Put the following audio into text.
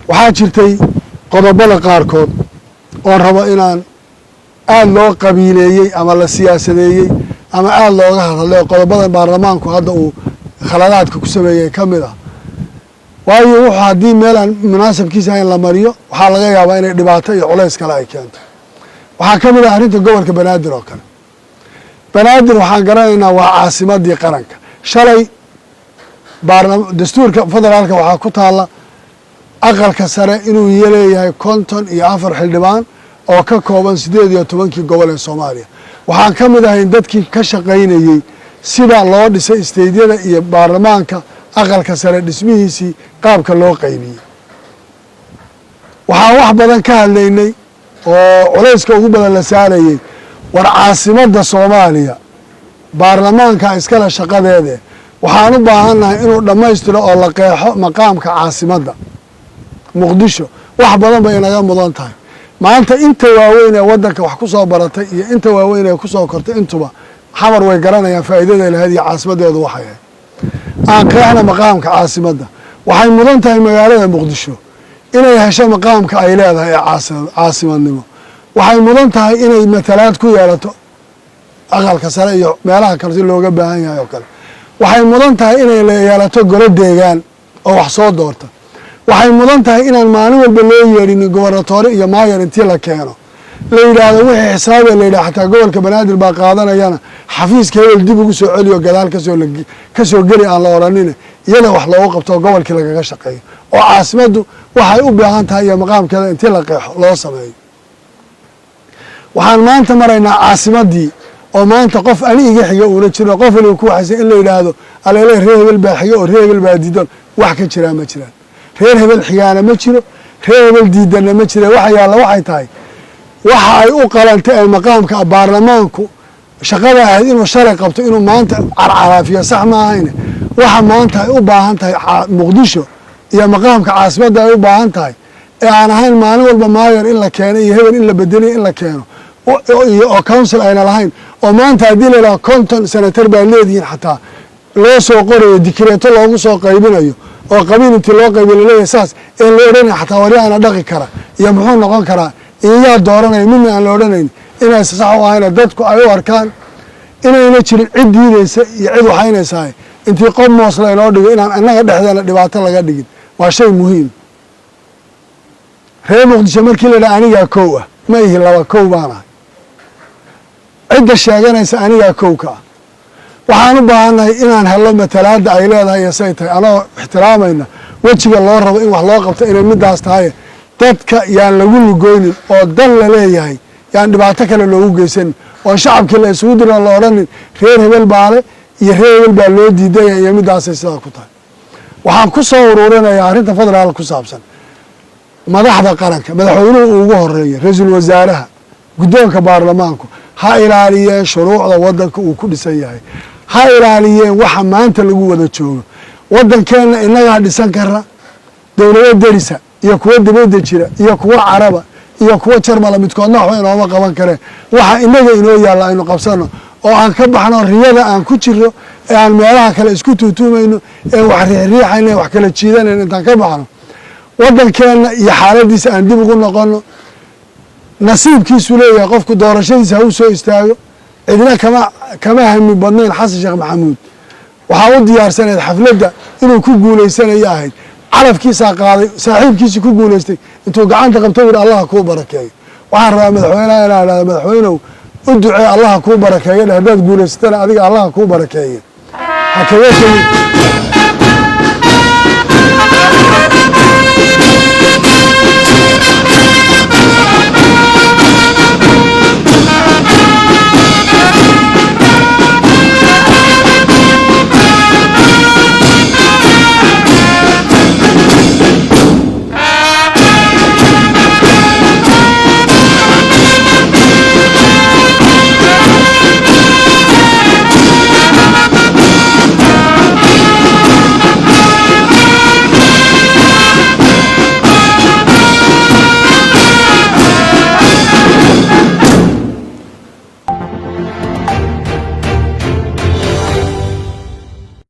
waxaa jirtay qodobada qaarkood oo rabo inaan aad loo qabiileeyey ama la siyaasadeeyey ama aad looga hadlay qodobada baarlamaanku hadda uu khaladaadka ku sameeyay ka mid ah waayo wuxuu haddii meel aan munaasabkiisa ahayn la mariyo waxaa laga yaabaa inay dhibaato iyo culays kale ay keento waxaa ka mid ah arrinta gobolka banaadir oo kale banaadir waxaan garanaynaa waa caasimadii qaranka shalay dastuurka federaalka waxaa ku taalla aqalka sare inuu leeyahay 54 xildhibaan oo ka kooban 18 gobol ee Soomaaliya waxaan ka mid ahayn dadkii ka shaqaynayay sida loo dhisay isteedyada iyo baarlamaanka aqalka sare dhismihiisii qaabka loo qaybiyay waxaan wax badan ka hadlaynay oo culayska ugu badan la saarayay war caasimadda Soomaaliya baarlamaanka iskala shaqadeeda waxaan u baahanahay inuu dhammaystiro oo la qeexo maqaamka caasimadda muqdisho wax badan bay inaga mudan tahay maanta inta waaweyn ee wadanka wax ku soo baratay iyo inta waaweyn ee ku soo kortay intuba xamar way garanayaan faa'iidada lahayd iyo caasimadeedu waxay ahayd aan qeexna maqaamka caasimadda waxay mudan tahay magaalada muqdisho inay hesho maqaamka ay leedahay caasimadnimo waxay mudan tahay inay matalaad ku yeelato aqalka sare iyo meelaha kale si looga baahan yahay oo kale waxay mudan tahay inay yeelato golo deegaan oo wax soo doorta waxay mudan tahay inaan maalin walba loo yeedhin gobernatore iyo maayar intii la keeno la yidhaahdo wixii xisaabee la yidhaha xataa gobolka banaadir baa qaadanayana xafiiska hebel dib ugu soo celiyo gadaal kasoo geli aan la odhanine iyada wax loogu qabto gobolkii lagaga shaqeeyo oo caasimaddu waxay u baahan tahay iyo maqaamkeeda intii la qeexo loo sameeyo waxaan maanta maraynaa caasimaddii oo maanta qof ani iga xiga uuna jiro qof waliba ku waxaysan in la yidhaahdo aleele reer hebel baa xiga oo reer hebel baa diidan wax ka jiraa ma jiraan reer hebel xigaana ma jiro reer hebel diidanna ma jira waxa yaalla waxay tahay waxa ay u qalantay ee maqaamka baarlamaanku shaqada ahayd inuu shalay qabto inuu maanta carcaraafiyo sax ma ahayne waxa maanta ay u baahan tahay muqdisho iyo maqaamka caasimadda ay u baahan tahay ee aan ahayn maalin walba maayar in la keeno iyo hebel in la bedeliyo in la keeno iyo oo council ayna lahayn oo maanta haddii la yidhaha 50 senatar baa leedihiin xataa loo soo qorayo dikreeto loogu soo qaybinayo oo qabiil intii loo qaybiyo laleeyahay saas ee la odhanaya xataa waryaana dhaqi kara iyo muxuu noqon karaa iyaa dooranaya midna aan la odhanayn inay sax u ahayna dadku ay u arkaan inayna jirin cid diidaysa iyo cid waxaynaysaa intii qof moosla inoo dhigo inaan annaga dhexdeena dhibaato laga dhigin waa shay muhiim reer muqdisho markii la yidhaha anigaa kow ah ma ihi laba kow baan ahay cidda sheeganaysa anigaa kow ka ah waxaan u baahannahay inaan hello matalaadda ay leedahay iyo say tahay anagoo ixtiraamayna wejiga loo rabo in wax loo qabto inay middaas tahay dadka yaan lagu lugoynin oo dan la leeyahay yaan dhibaato kale loogu geysanin oo shacabkii la isugu diro la odhanin reer hebel baale iyo reer hebel baa loo diidaya iyo middaasay sidaa ku tahay waxaan ku soo ururinayaa arrinta federaalka ku saabsan madaxda qaranka madaxweynuhu uu ugu horeeya ra-iisul wasaaraha guddoonka baarlamaanku ha ilaaliyeen shuruucda waddanka uu ku dhisan yahay ha ilaaliyeen waxa maanta lagu wada joogo waddankeenna innagaa dhisan kara dowlado derisa iyo kuwa dibadda jira iyo kuwa caraba iyo kuwa jarmala midkoodna waxba inooma qaban kareen waxa innaga inoo yaalla aynu qabsano oo aan ka baxno riyada aan ku jiro ee aan meelaha kale isku tuutuumayno ee wax riixriixayno wax kala jiidanayno intaan ka baxno waddankeenna iyo xaaladiisa aan dib ugu noqono nasiibkiisu leeyahay qofku doorashadiisa ha u soo istaago cidna kama hami badnayn xasan sheekh maxamuud waxaa u diyaarsanayd xafladda inuu ku guulaysanayo ahayd calafkiisaa qaaday saaxiibkiisii ku guulaystay intuu gacanta qabto yidhi allaha kuu barakeeyo waxaan rabaa madaxweynaha inaa idhahdo madaxweynow u ducee allaha kuu barakeeyo dheh haddaad guulaysatana adiga allaha kuu barakeeyo ha kaga tegin